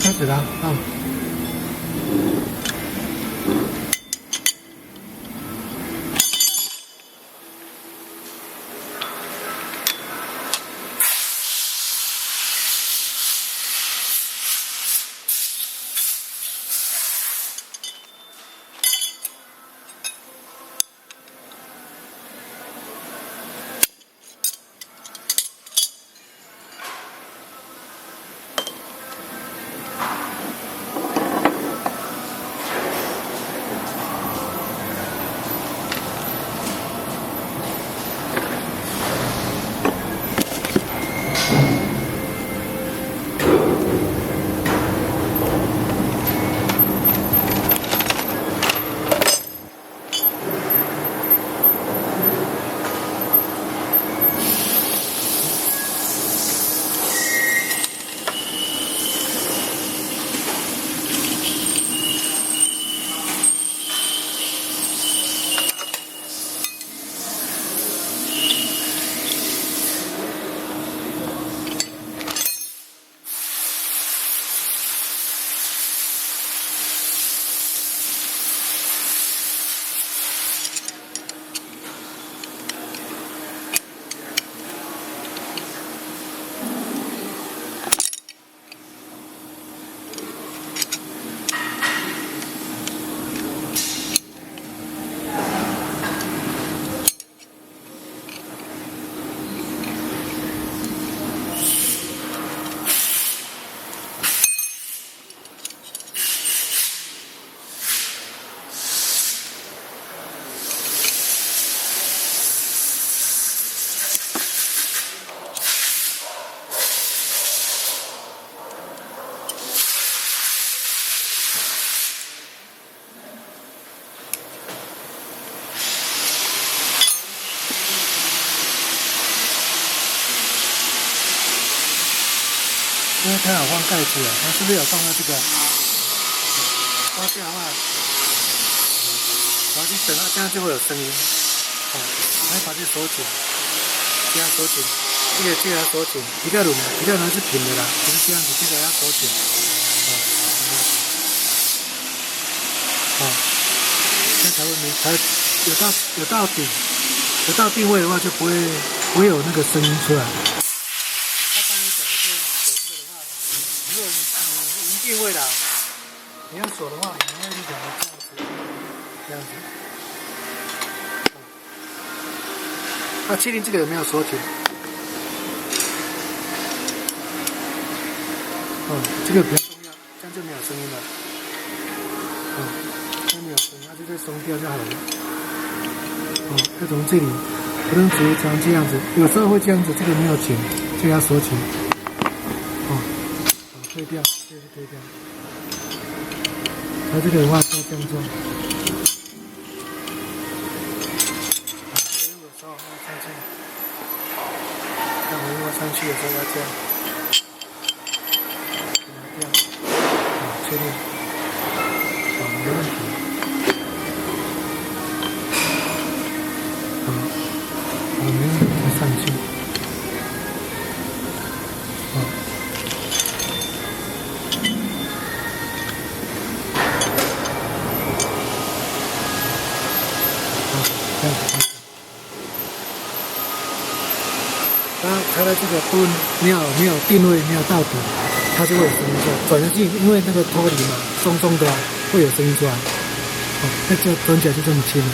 开始了，啊。因为它有放盖子了，它是不是有放到这个？刮掉的话，然后去等它，这样就会有声音。哦，然后把这锁紧，这样锁紧，这个要锁紧，皮带轮是平的啦，不是这样子，这个要锁紧。这样才会才有到定位的话，就不会有那个声音出来。定位啦，你要锁的话，你要去讲这样子。那确定这个有没有锁紧？这个比较重要，这样就没有声音了。这样没有声音，那就再松掉就好了。要从这里不能直接这样子，有时候会这样子，这个没有紧，这个要锁紧。退掉，这个是退掉。它这个的话就这样做。回握的时候要上去，回握上去的时候要这样，拿掉，确定，没问题。没问题，再上去。它的这个都没有定位，没有到底，它就会有声音出来。转下去，因为那个脱离嘛，松松的会有声音出来。那这转起来就这么轻了。